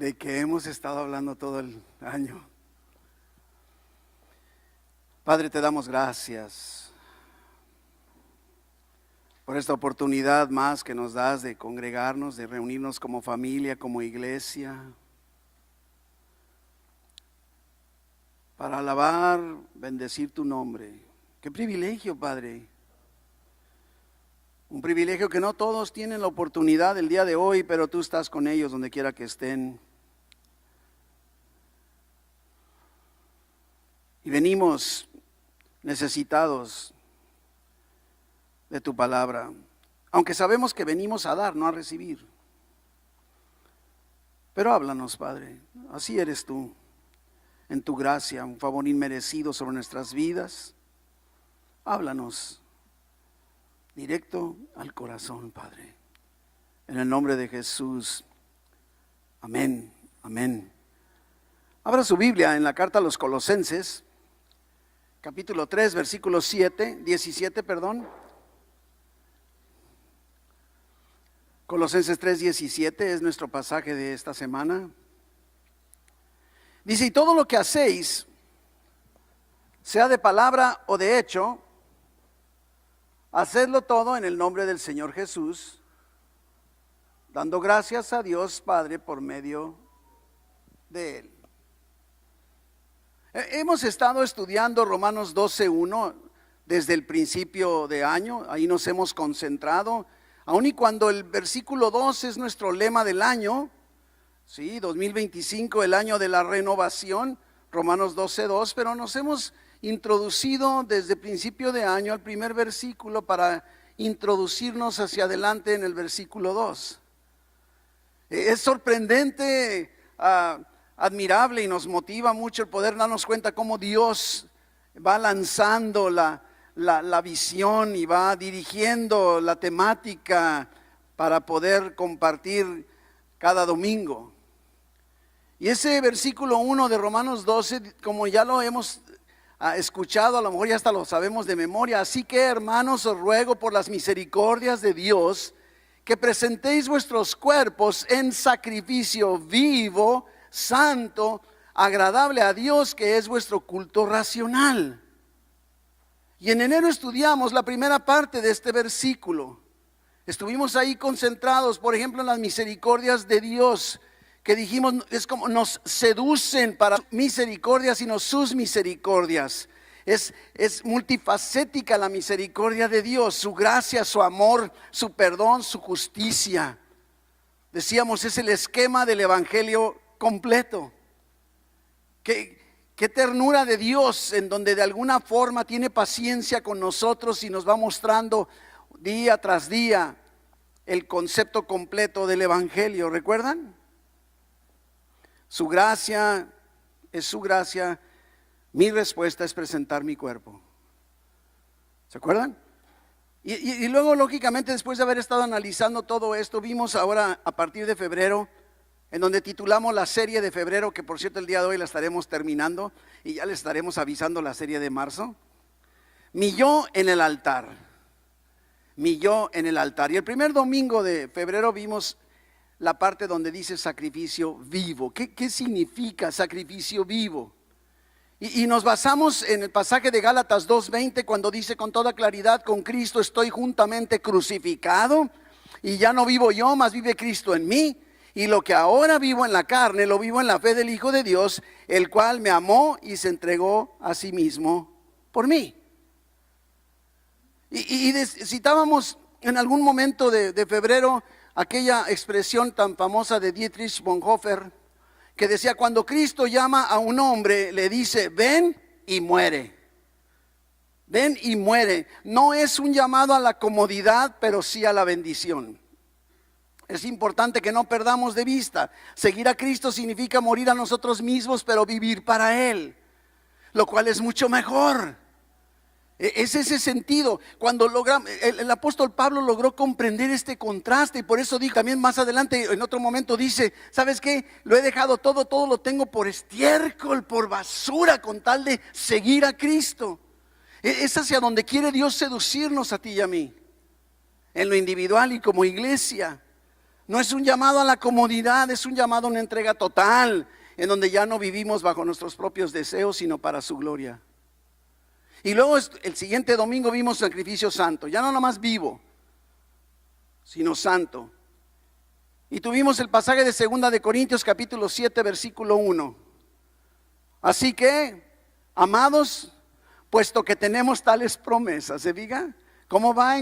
de que hemos estado hablando todo el año. Padre, te damos gracias por esta oportunidad más que nos das de congregarnos, de reunirnos como familia, como iglesia, para alabar, bendecir tu nombre. Qué privilegio, Padre. Un privilegio que no todos tienen la oportunidad el día de hoy, pero tú estás con ellos donde quiera que estén. Y venimos necesitados de tu palabra, aunque sabemos que venimos a dar, no a recibir. Pero háblanos, Padre, así eres tú, en tu gracia, un favor inmerecido sobre nuestras vidas. Háblanos directo al corazón, Padre. En el nombre de Jesús. Amén, amén. Abra su Biblia en la carta a los Colosenses, capítulo 3, versículo 17. Colosenses 3:17 es nuestro pasaje de esta semana. Dice: y todo lo que hacéis, sea de palabra o de hecho, hacedlo todo en el nombre del Señor Jesús, dando gracias a Dios Padre por medio de Él. Hemos estado estudiando Romanos 12:1 desde el principio de año, ahí nos hemos concentrado, aun y cuando el versículo 2 es nuestro lema del año, sí, 2025, el año de la renovación, Romanos 12:2, pero nos hemos introducido desde principio de año al primer versículo para introducirnos hacia adelante en el versículo 2. Es sorprendente, admirable, y nos motiva mucho el poder darnos cuenta cómo Dios va lanzando la visión y va dirigiendo la temática para poder compartir cada domingo. Y ese versículo 1 de Romanos 12, como ya lo hemos escuchado, a lo mejor ya hasta lo sabemos de memoria. Así que, hermanos, os ruego por las misericordias de Dios que presentéis vuestros cuerpos en sacrificio vivo, santo, agradable a Dios, que es vuestro culto racional. Y en enero estudiamos la primera parte de este versículo. Estuvimos ahí concentrados, por ejemplo, en las misericordias de Dios, que dijimos es como nos seducen para misericordia, sino sus misericordias. Es multifacética la misericordia de Dios, su gracia, su amor, su perdón, su justicia. Decíamos, es el esquema del evangelio completo. Qué ternura de Dios, en donde de alguna forma tiene paciencia con nosotros y nos va mostrando día tras día el concepto completo del evangelio. ¿Recuerdan? Su gracia es su gracia. Mi respuesta es presentar mi cuerpo. ¿Se acuerdan? Y luego, lógicamente, después de haber estado analizando todo esto, vimos ahora a partir de febrero, en donde titulamos la serie de febrero, que por cierto el día de hoy la estaremos terminando y ya les estaremos avisando la serie de marzo. Mi yo en el altar. Mi yo en el altar. Y el primer domingo de febrero vimos la parte donde dice sacrificio vivo. ¿Qué significa sacrificio vivo? Y nos basamos en el pasaje de Gálatas 2:20, cuando dice con toda claridad: con Cristo estoy juntamente crucificado, y ya no vivo yo, mas vive Cristo en mí. Y lo que ahora vivo en la carne, lo vivo en la fe del Hijo de Dios, el cual me amó y se entregó a sí mismo por mí. Y citábamos en algún momento de febrero aquella expresión tan famosa de Dietrich Bonhoeffer, que decía: cuando Cristo llama a un hombre, le dice ven y muere. Ven y muere. No es un llamado a la comodidad, pero sí a la bendición. Es importante que no perdamos de vista. Seguir a Cristo significa morir a nosotros mismos, pero vivir para Él, lo cual es mucho mejor. Es ese sentido. Cuando el apóstol Pablo logró comprender este contraste, y por eso dijo también más adelante, en otro momento dice: ¿sabes qué? Lo he dejado todo lo tengo por estiércol, por basura, con tal de seguir a Cristo. Es hacia donde quiere Dios seducirnos a ti y a mí, en lo individual y como iglesia. No es un llamado a la comodidad, es un llamado a una entrega total, en donde ya no vivimos bajo nuestros propios deseos, sino para su gloria. Y luego el siguiente domingo vimos sacrificio santo, ya no nomás vivo, sino santo. Y tuvimos el pasaje de 2 de Corintios capítulo 7 versículo 1. Así que, amados, puesto que tenemos tales promesas, ¿se diga? ¿Cómo va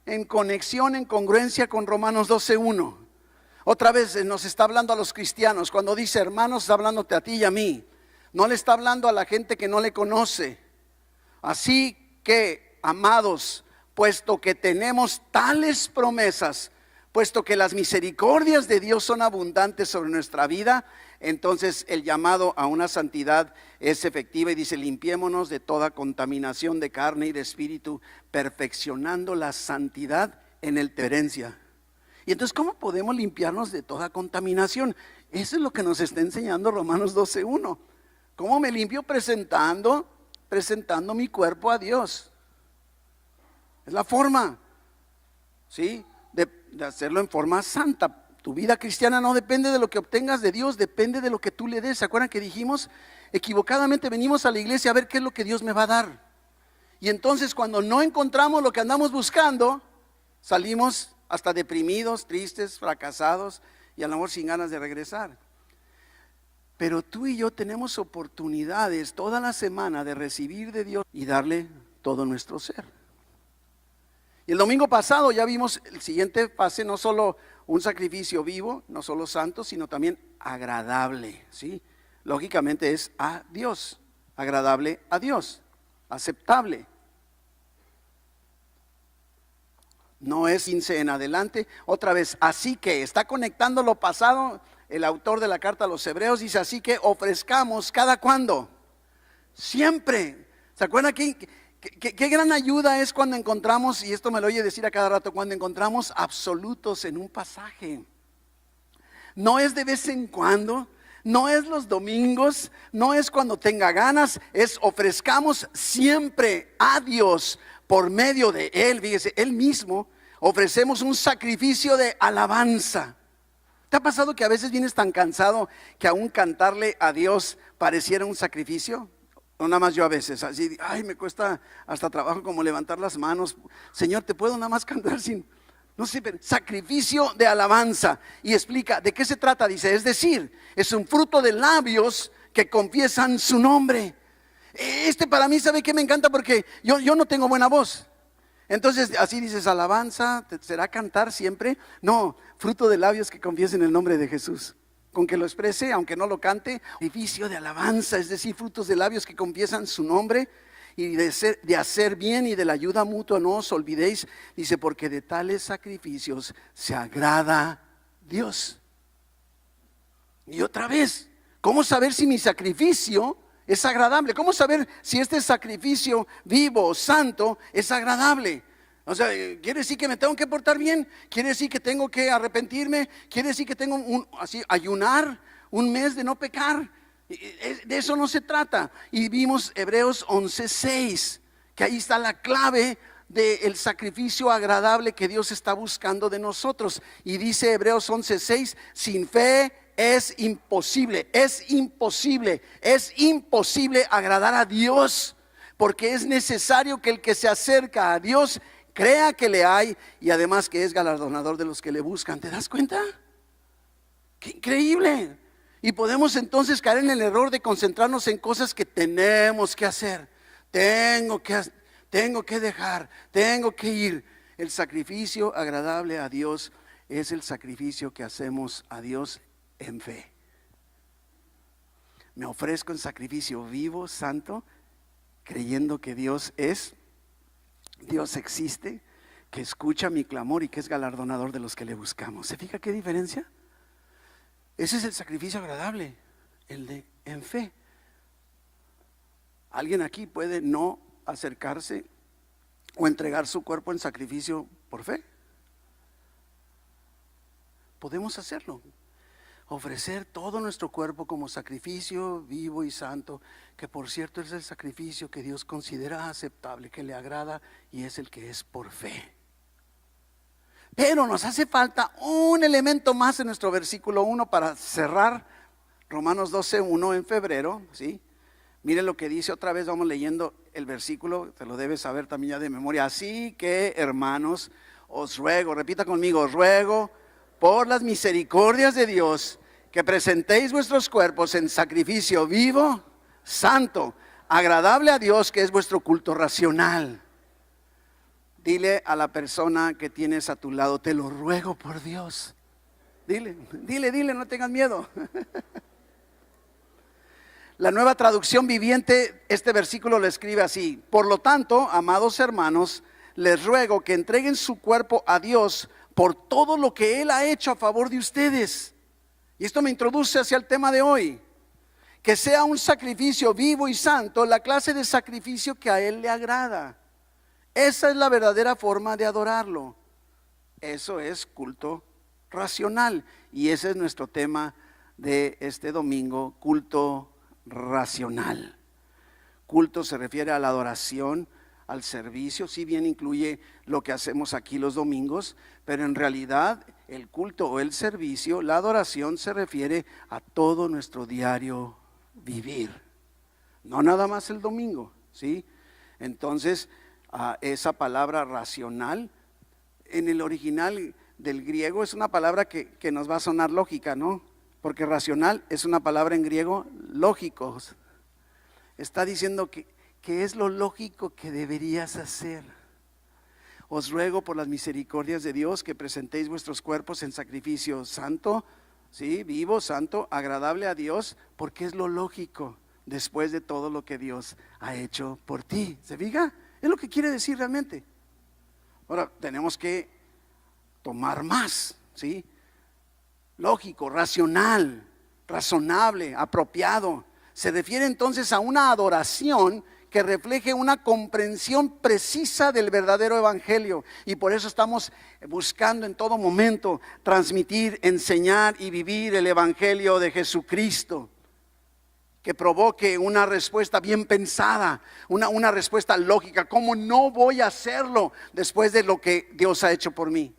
en conexión, en congruencia con Romanos 12:1? Otra vez nos está hablando a los cristianos. Cuando dice hermanos, está hablándote a ti y a mí. No le está hablando a la gente que no le conoce. Así que, amados, puesto que tenemos tales promesas, puesto que las misericordias de Dios son abundantes sobre nuestra vida, entonces el llamado a una santidad es efectiva y dice: limpiémonos de toda contaminación de carne y de espíritu, perfeccionando la santidad en el terencia. Y entonces, ¿cómo podemos limpiarnos de toda contaminación? Eso es lo que nos está enseñando Romanos 12:1. ¿Cómo me limpio? Presentando mi cuerpo a Dios. Es la forma, ¿sí?, de hacerlo en forma santa. Tu vida cristiana no depende de lo que obtengas de Dios, depende de lo que tú le des. ¿Se acuerdan que dijimos? Equivocadamente venimos a la iglesia a ver qué es lo que Dios me va a dar. Y entonces cuando no encontramos lo que andamos buscando, salimos hasta deprimidos, tristes, fracasados y a lo mejor sin ganas de regresar. Pero tú y yo tenemos oportunidades toda la semana de recibir de Dios y darle todo nuestro ser. Y el domingo pasado ya vimos el siguiente fase: no solo un sacrificio vivo, no solo santo, sino también agradable, ¿sí? Lógicamente es a Dios, agradable a Dios, aceptable. No es 15 en adelante. Otra vez, así que está conectando lo pasado. El autor de la carta a los Hebreos dice: así que ofrezcamos, ¿cada cuándo? Siempre. ¿Se acuerdan qué gran ayuda es cuando encontramos, y esto me lo oye decir a cada rato, cuando encontramos absolutos en un pasaje? No es de vez en cuando, no es los domingos, no es cuando tenga ganas, es ofrezcamos siempre a Dios por medio de Él. Fíjese, Él mismo ofrecemos un sacrificio de alabanza. ¿Te ha pasado que a veces vienes tan cansado que aún cantarle a Dios pareciera un sacrificio? No, nada más yo a veces, así, ay, me cuesta hasta trabajo como levantar las manos. Señor, ¿te puedo nada más cantar sin? No sé, pero sacrificio de alabanza. Y explica, ¿de qué se trata? Dice, es decir, es un fruto de labios que confiesan su nombre. Para mí, ¿sabe qué me encanta? Porque yo no tengo buena voz. Entonces, así dices, alabanza, ¿será cantar siempre? No, fruto de labios que confiesen el nombre de Jesús. Con que lo exprese, aunque no lo cante, sacrificio de alabanza, es decir, frutos de labios que confiesan su nombre. Y de hacer bien y de la ayuda mutua no os olvidéis. Dice, porque de tales sacrificios se agrada Dios. Y otra vez, ¿cómo saber si mi sacrificio es agradable? ¿Cómo saber si este sacrificio vivo, santo, es agradable? O sea, ¿quiere decir que me tengo que portar bien? ¿Quiere decir que tengo que arrepentirme? ¿Quiere decir que tengo ayunar un mes de no pecar? De eso no se trata. Y vimos Hebreos 11:6, que ahí está la clave del sacrificio agradable que Dios está buscando de nosotros. Y dice Hebreos 11:6, sin fe es imposible agradar a Dios, porque es necesario que el que se acerca a Dios crea que le hay y además que es galardonador de los que le buscan. ¿Te das cuenta? ¡Qué increíble! Y podemos entonces caer en el error de concentrarnos en cosas que tenemos que hacer. Tengo que dejar, tengo que ir. El sacrificio agradable a Dios es el sacrificio que hacemos a Dios en fe. Me ofrezco en sacrificio vivo, santo, creyendo que Dios existe, que escucha mi clamor y que es galardonador de los que le buscamos. ¿Se fija qué diferencia? Ese es el sacrificio agradable, el de en fe. ¿Alguien aquí puede no acercarse o entregar su cuerpo en sacrificio por fe? Podemos hacerlo. Ofrecer todo nuestro cuerpo como sacrificio vivo y santo, que por cierto es el sacrificio que Dios considera aceptable, que le agrada y es el que es por fe. Pero nos hace falta un elemento más en nuestro versículo 1 para cerrar Romanos 12:1 en febrero, ¿sí? Mire lo que dice otra vez, vamos leyendo el versículo, te lo debes saber también ya de memoria. Así que, hermanos, os ruego, repita conmigo, os ruego por las misericordias de Dios que presentéis vuestros cuerpos en sacrificio vivo, santo, agradable a Dios, que es vuestro culto racional. Dile a la persona que tienes a tu lado, te lo ruego por Dios. Dile, no tengas miedo. La Nueva Traducción Viviente, este versículo lo escribe así: por lo tanto, amados hermanos, les ruego que entreguen su cuerpo a Dios por todo lo que Él ha hecho a favor de ustedes. Y esto me introduce hacia el tema de hoy. Que sea un sacrificio vivo y santo, la clase de sacrificio que a Él le agrada. Esa es la verdadera forma de adorarlo. Eso es culto racional. Y ese es nuestro tema de este domingo, culto racional. Culto se refiere a la adoración, al servicio, si bien incluye lo que hacemos aquí los domingos, pero en realidad el culto o el servicio, la adoración se refiere a todo nuestro diario vivir, no nada más el domingo, ¿sí? Entonces, esa palabra racional, en el original del griego es una palabra que nos va a sonar lógica, ¿no? Porque racional es una palabra en griego lógicos. Está diciendo que es lo lógico que deberías hacer. Os ruego por las misericordias de Dios que presentéis vuestros cuerpos en sacrificio santo, ¿sí? Vivo, santo, agradable a Dios, porque es lo lógico después de todo lo que Dios ha hecho por ti. ¿Se fija? Es lo que quiere decir realmente. Ahora, tenemos que tomar más, ¿sí? Lógico, racional, razonable, apropiado. Se refiere entonces a una adoración que refleje una comprensión precisa del verdadero evangelio. Y por eso estamos buscando en todo momento transmitir, enseñar y vivir el evangelio de Jesucristo, que provoque una respuesta bien pensada, una respuesta lógica. ¿Cómo no voy a hacerlo después de lo que Dios ha hecho por mí?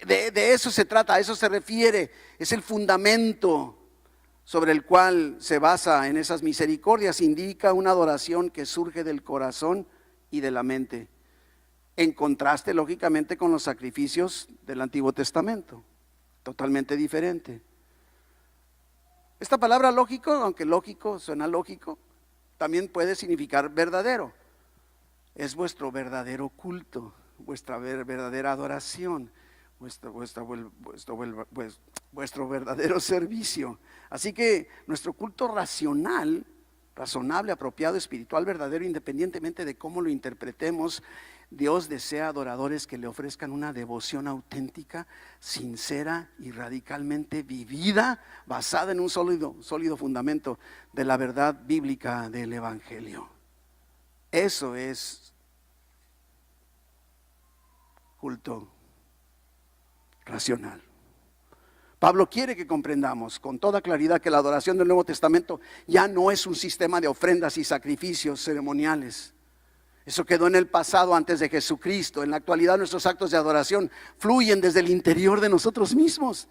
De eso se trata, a eso se refiere. Es el fundamento sobre el cual se basa en esas misericordias. Indica una adoración que surge del corazón y de la mente, en contraste lógicamente con los sacrificios del Antiguo Testamento, totalmente diferente. Esta palabra lógico, aunque lógico suena lógico, también puede significar verdadero. Es vuestro verdadero culto, vuestra verdadera adoración, vuestro verdadero servicio. Así que nuestro culto racional, razonable, apropiado, espiritual, verdadero, independientemente de cómo lo interpretemos, Dios desea adoradores que le ofrezcan una devoción auténtica, sincera y radicalmente vivida, basada en un sólido fundamento de la verdad bíblica del evangelio. Eso es culto racional. Pablo quiere que comprendamos con toda claridad que la adoración del Nuevo Testamento ya no es un sistema de ofrendas y sacrificios ceremoniales. Eso quedó en el pasado antes de Jesucristo. En la actualidad nuestros actos de adoración fluyen desde el interior de nosotros mismos.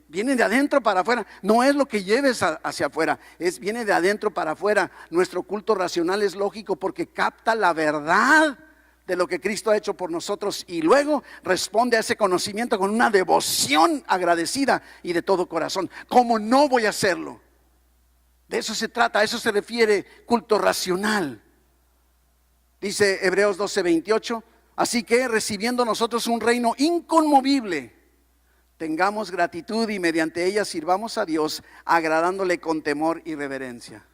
Vienen de adentro para afuera. No es lo que lleves hacia afuera, viene de adentro para afuera. Nuestro culto racional es lógico porque capta la verdad de lo que Cristo ha hecho por nosotros y luego responde a ese conocimiento con una devoción agradecida y de todo corazón. ¿Cómo no voy a hacerlo? De eso se trata, a eso se refiere culto racional. Dice Hebreos 12:28, así que recibiendo nosotros un reino inconmovible, tengamos gratitud y mediante ella sirvamos a Dios, agradándole con temor y reverencia.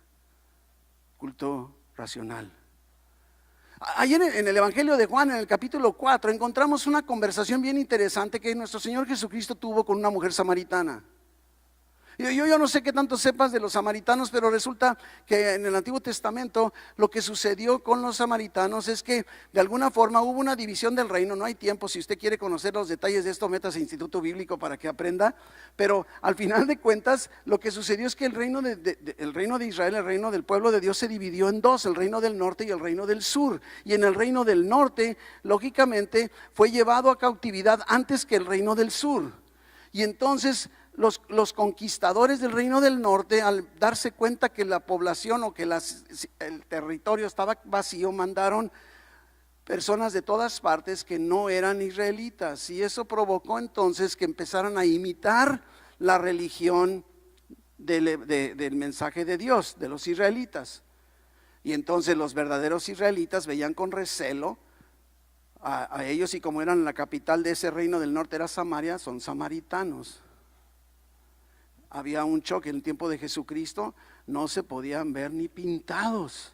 Culto racional. Ayer en el Evangelio de Juan, en el capítulo 4, encontramos una conversación bien interesante que nuestro Señor Jesucristo tuvo con una mujer samaritana. Yo no sé qué tanto sepas de los samaritanos, pero resulta que en el Antiguo Testamento lo que sucedió con los samaritanos es que de alguna forma hubo una división del reino. No hay tiempo, si usted quiere conocer los detalles de esto, métase a Instituto Bíblico para que aprenda. Pero al final de cuentas lo que sucedió es que el reino de Israel, el reino del pueblo de Dios, se dividió en dos: el reino del norte y el reino del sur. Y en el reino del norte, lógicamente, fue llevado a cautividad antes que el reino del sur. Y entonces los conquistadores del reino del norte, al darse cuenta que la población o que el territorio estaba vacío, mandaron personas de todas partes que no eran israelitas, y eso provocó entonces que empezaran a imitar la religión del mensaje de Dios, de los israelitas. Y entonces los verdaderos israelitas veían con recelo a ellos, y como eran la capital de ese reino del norte era Samaria, son samaritanos. Había un choque en el tiempo de Jesucristo, no se podían ver ni pintados.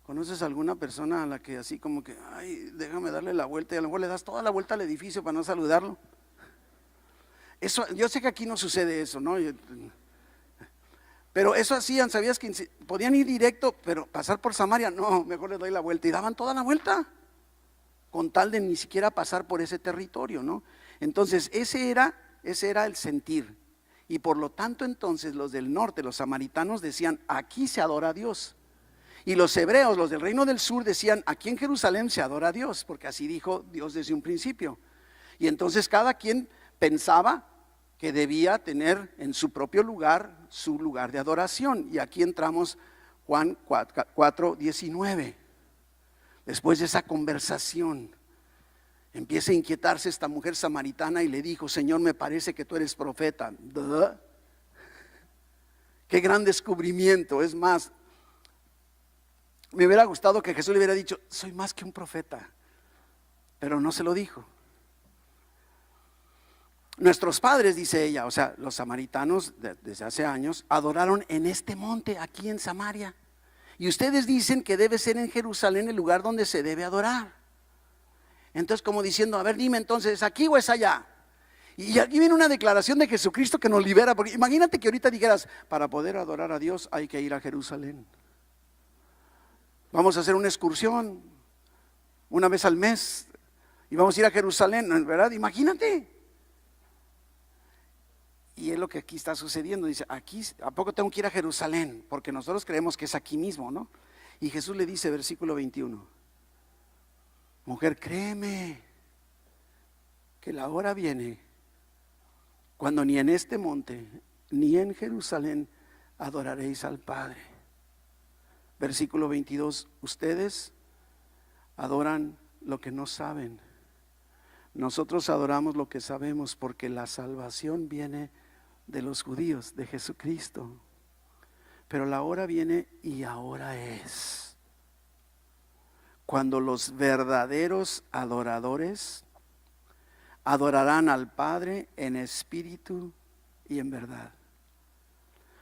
¿Conoces alguna persona a la que así como que, ay, déjame darle la vuelta, y a lo mejor le das toda la vuelta al edificio para no saludarlo? Eso, yo sé que aquí no sucede eso, ¿no? Pero eso hacían, ¿sabías que podían ir directo, pero pasar por Samaria? No, mejor le doy la vuelta, y daban toda la vuelta con tal de ni siquiera pasar por ese territorio, ¿no? Entonces ese era el sentir, y por lo tanto entonces los del norte, los samaritanos, decían: aquí se adora a Dios. Y los hebreos, los del reino del sur, decían: aquí en Jerusalén se adora a Dios, porque así dijo Dios desde un principio. Y entonces cada quien pensaba que debía tener en su propio lugar su lugar de adoración. Y aquí entramos Juan 4:19. Después de esa conversación, empieza a inquietarse esta mujer samaritana y le dijo: Señor, me parece que tú eres profeta. ¿Duh? Qué gran descubrimiento. Es más, me hubiera gustado que Jesús le hubiera dicho: soy más que un profeta, pero no se lo dijo. Nuestros padres, dice ella, o sea, los samaritanos desde hace años, adoraron en este monte, aquí en Samaria. Y ustedes dicen que debe ser en Jerusalén el lugar donde se debe adorar. Entonces, como diciendo: a ver, dime entonces, ¿es aquí o es allá? Y aquí viene una declaración de Jesucristo que nos libera. Porque imagínate que ahorita dijeras: para poder adorar a Dios hay que ir a Jerusalén. Vamos a hacer una excursión una vez al mes y vamos a ir a Jerusalén, ¿verdad? Imagínate. Y es lo que aquí está sucediendo. Dice: aquí, ¿a poco tengo que ir a Jerusalén? Porque nosotros creemos que es aquí mismo, ¿no? Y Jesús le dice, versículo 21: mujer, créeme que la hora viene cuando ni en este monte ni en Jerusalén adoraréis al Padre. Versículo 22: ustedes adoran lo que no saben. Nosotros adoramos lo que sabemos, porque la salvación viene de los judíos, de Jesucristo. Pero la hora viene, y ahora es, cuando los verdaderos adoradores adorarán al Padre en espíritu y en verdad.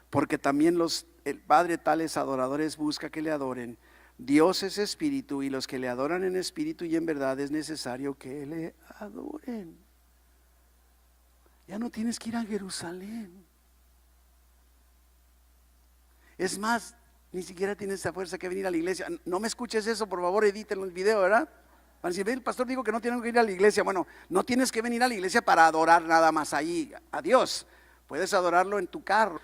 Porque también el Padre tales adoradores busca que le adoren. Dios es espíritu, y los que le adoran en espíritu y en verdad es necesario que le adoren. Ya no tienes que ir a Jerusalén. Es más, ni siquiera tienes esa fuerza que venir a la iglesia. No me escuches eso, por favor, edítenlo el video, ¿verdad? Para decir: el pastor dijo que no tienen que ir a la iglesia. Bueno, no tienes que venir a la iglesia para adorar nada más ahí a Dios. Puedes adorarlo en tu carro.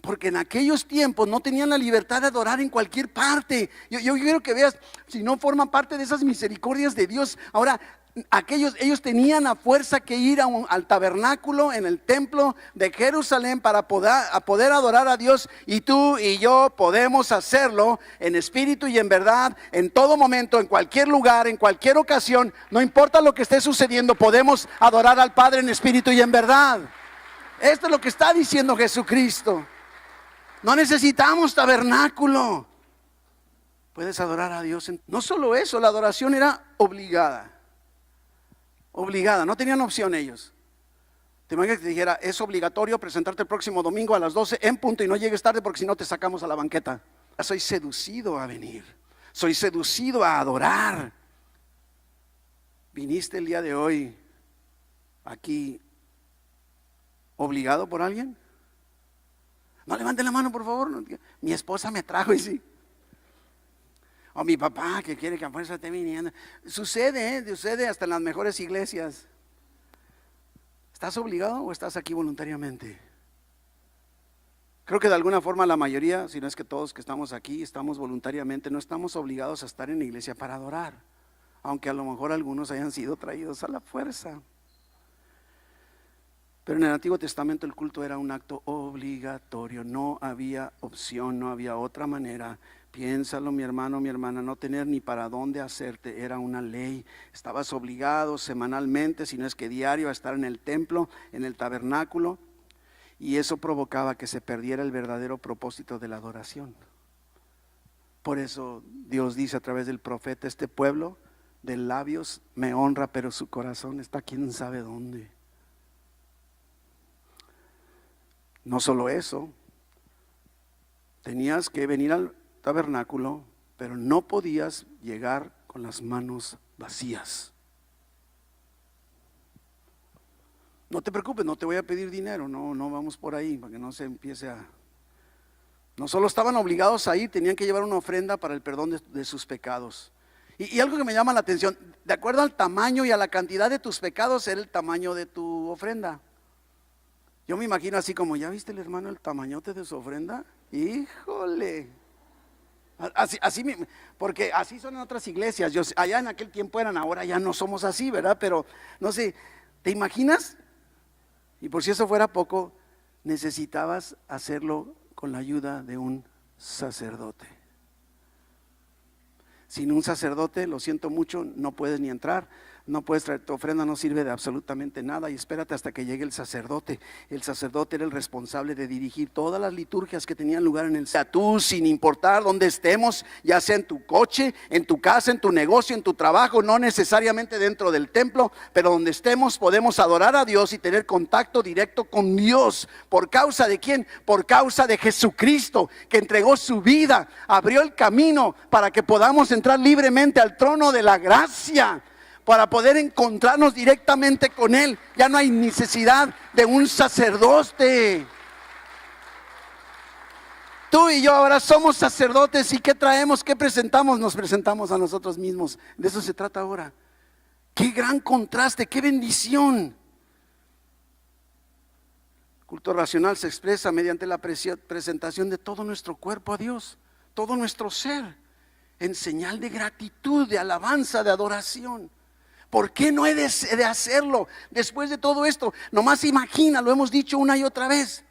Porque en aquellos tiempos no tenían la libertad de adorar en cualquier parte. Yo quiero que veas, si no forman parte de esas misericordias de Dios. Ahora, ellos tenían a fuerza que ir al tabernáculo en el templo de Jerusalén para poder adorar a Dios. Y tú y yo podemos hacerlo en espíritu y en verdad, en todo momento, en cualquier lugar, en cualquier ocasión. No importa lo que esté sucediendo, podemos adorar al Padre en espíritu y en verdad. Esto es lo que está diciendo Jesucristo. No necesitamos tabernáculo. Puedes adorar a Dios. No solo eso, la adoración era obligada. Obligada, no tenían opción ellos. Te imaginas que te dijera: es obligatorio presentarte el próximo domingo a las 12 en punto, y no llegues tarde porque si no te sacamos a la banqueta. Soy seducido a venir. Soy seducido a adorar. Viniste el día de hoy aquí ¿Obligado por alguien? No, levante la mano, por favor. Mi esposa me trajo y sí. O mi papá que quiere que a fuerza esté viniendo. Sucede, sucede hasta en las mejores iglesias. ¿Estás obligado o estás aquí voluntariamente? Creo que de alguna forma la mayoría, si no es que todos que estamos aquí, estamos voluntariamente, no estamos obligados a estar en la iglesia para adorar, aunque a lo mejor algunos hayan sido traídos a la fuerza. Pero en el Antiguo Testamento el culto era un acto obligatorio, no había opción, no había otra manera. Piénsalo, mi hermano, mi hermana, no tener ni para dónde hacerte era una ley. Estabas obligado semanalmente, si no es que diario, a estar en el templo, en el tabernáculo, y eso provocaba que se perdiera el verdadero propósito de la adoración. Por eso Dios dice a través del profeta: este pueblo de labios me honra, pero su corazón está quién sabe dónde. No solo eso, tenías que venir al tabernáculo, pero no podías llegar con las manos vacías. No te preocupes, no te voy a pedir dinero, no vamos por ahí, para que no se empiece a... No solo estaban obligados a ir, tenían que llevar una ofrenda para el perdón de sus pecados. Y algo que me llama la atención, de acuerdo al tamaño y a la cantidad de tus pecados, era el tamaño de tu ofrenda. Yo me imagino así como, ¿ya viste el hermano el tamañote de su ofrenda? Híjole. Así, porque así son en otras iglesias. Allá en aquel tiempo eran, ahora ya no somos así, ¿verdad? Pero no sé, ¿te imaginas? Y por si eso fuera poco, necesitabas hacerlo con la ayuda de un sacerdote. Sin un sacerdote, lo siento mucho, no puedes ni entrar. No puedes traer tu ofrenda, no sirve de absolutamente nada, y espérate hasta que llegue el sacerdote. El sacerdote era el responsable de dirigir todas las liturgias que tenían lugar en el templo. Tú, sin importar dónde estemos, ya sea en tu coche, en tu casa, en tu negocio, en tu trabajo, no necesariamente dentro del templo, pero donde estemos podemos adorar a Dios y tener contacto directo con Dios. ¿Por causa de quién? Por causa de Jesucristo, que entregó su vida, abrió el camino para que podamos entrar libremente al trono de la gracia, para poder encontrarnos directamente con Él. Ya no hay necesidad de un sacerdote. Tú y yo ahora somos sacerdotes. ¿Y qué traemos? ¿Qué presentamos? Nos presentamos a nosotros mismos. De eso se trata ahora. Qué gran contraste, qué bendición. El culto racional se expresa mediante la presentación de todo nuestro cuerpo a Dios, todo nuestro ser, en señal de gratitud, de alabanza, de adoración. ¿Por qué no he de hacerlo después de todo esto? Nomás imagina, lo hemos dicho una y otra vez,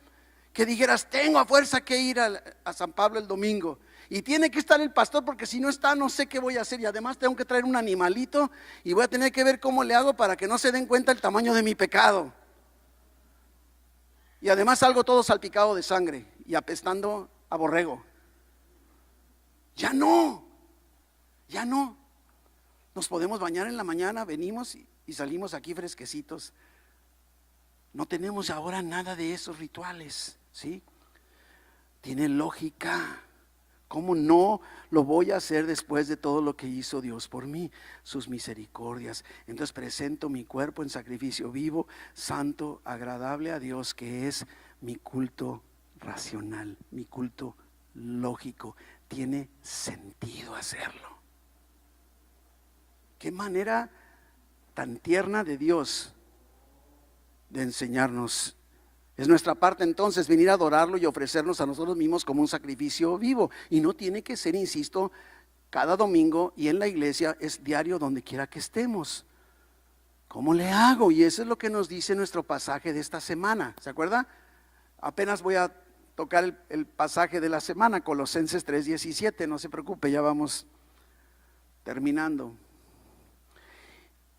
que dijeras, tengo a fuerza que ir a San Pablo el domingo, y tiene que estar el pastor, porque si no está no sé qué voy a hacer, y además tengo que traer un animalito y voy a tener que ver cómo le hago para que no se den cuenta el tamaño de mi pecado, y además salgo todo salpicado de sangre y apestando a borrego. Ya no. Nos podemos bañar en la mañana, venimos y salimos aquí fresquecitos. No tenemos ahora nada de esos rituales, ¿sí? Tiene lógica. ¿Cómo no lo voy a hacer después de todo lo que hizo Dios por mí? Sus misericordias. Entonces presento mi cuerpo en sacrificio vivo, santo, agradable a Dios, que es mi culto racional, mi culto lógico. Tiene sentido hacerlo. Qué manera tan tierna de Dios de enseñarnos. Es nuestra parte entonces venir a adorarlo y ofrecernos a nosotros mismos como un sacrificio vivo. Y no tiene que ser, insisto, cada domingo y en la iglesia, es diario donde quiera que estemos. ¿Cómo le hago? Y eso es lo que nos dice nuestro pasaje de esta semana. ¿Se acuerda? Apenas voy a tocar el pasaje de la semana, Colosenses 3:17. No se preocupe, ya vamos terminando.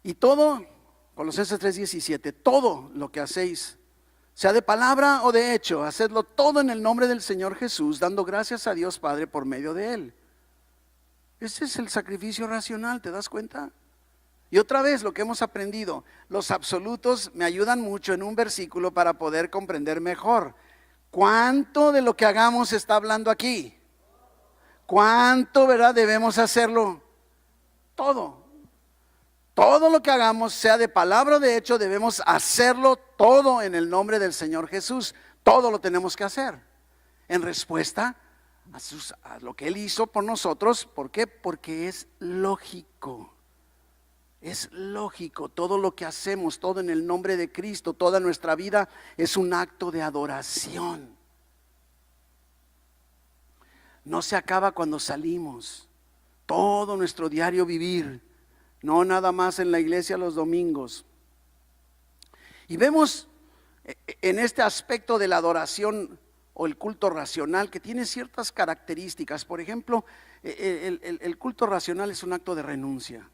Y todo, Colosenses 3:17, todo lo que hacéis, sea de palabra o de hecho, hacedlo todo en el nombre del Señor Jesús, dando gracias a Dios Padre por medio de Él. Ese es el sacrificio racional, ¿te das cuenta? Y otra vez lo que hemos aprendido, los absolutos me ayudan mucho en un versículo para poder comprender mejor. ¿Cuánto de lo que hagamos está hablando aquí? ¿Cuánto, verdad, debemos hacerlo? Todo. todo lo que hagamos, sea de palabra o de hecho, debemos hacerlo todo en el nombre del Señor Jesús. Todo lo tenemos que hacer en respuesta a lo que Él hizo por nosotros. ¿Por qué? Porque es lógico. Es lógico, todo lo que hacemos, todo en el nombre de Cristo, toda nuestra vida es un acto de adoración. No se acaba cuando salimos, todo nuestro diario vivir, no nada más en la iglesia los domingos. Y vemos en este aspecto de la adoración o el culto racional que tiene ciertas características. Por ejemplo, el culto racional es un acto de renuncia.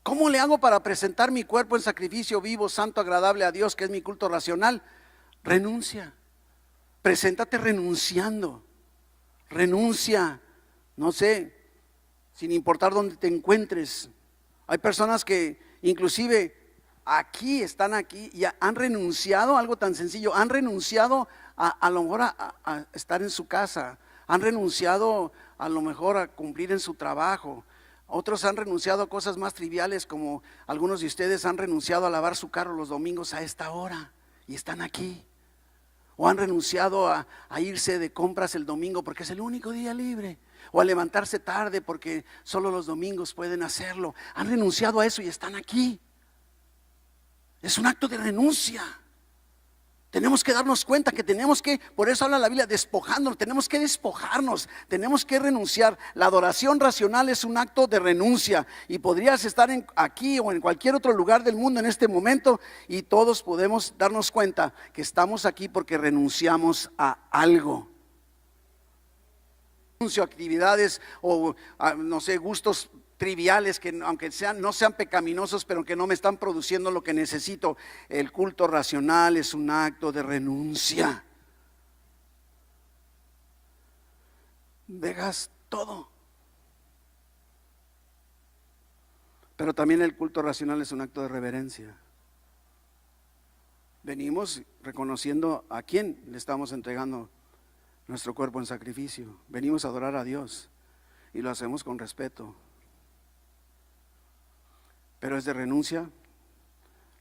¿Cómo le hago para presentar mi cuerpo en sacrificio vivo, santo, agradable a Dios, que es mi culto racional? Renuncia. Preséntate renunciando. Renuncia, no sé, sin importar dónde te encuentres. Hay personas que inclusive están aquí y han renunciado a algo tan sencillo. Han renunciado a lo mejor a estar en su casa. Han renunciado a lo mejor a cumplir en su trabajo. Otros han renunciado a cosas más triviales, como algunos de ustedes han renunciado a lavar su carro los domingos a esta hora y están aquí. O han renunciado a irse de compras el domingo porque es el único día libre. O a levantarse tarde porque solo los domingos pueden hacerlo. Han renunciado a eso y están aquí. Es un acto de renuncia. Tenemos que darnos cuenta que tenemos que, por eso habla la Biblia, despojándonos, tenemos que despojarnos, tenemos que renunciar. La adoración racional es un acto de renuncia y podrías estar aquí o en cualquier otro lugar del mundo en este momento y todos podemos darnos cuenta que estamos aquí porque renunciamos a algo. Renuncio a actividades o no sé, gustos triviales que aunque no sean pecaminosos, pero que no me están produciendo lo que necesito. El culto racional es un acto de renuncia. Dejas todo. Pero también el culto racional es un acto de reverencia. Venimos reconociendo a quién le estamos entregando nuestro cuerpo en sacrificio. Venimos a adorar a Dios y lo hacemos con respeto. Pero es de renuncia,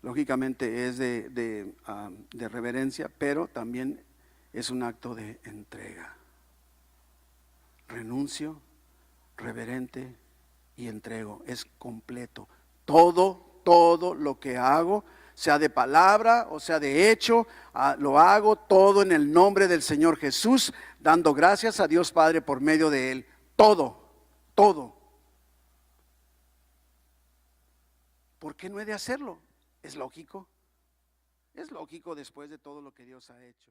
lógicamente es de reverencia, pero también es un acto de entrega. Renuncio, reverente y entrego, es completo. Todo lo que hago, sea de palabra o sea de hecho, lo hago todo en el nombre del Señor Jesús, dando gracias a Dios Padre por medio de Él. Todo. ¿Por qué no he de hacerlo? Es lógico después de todo lo que Dios ha hecho.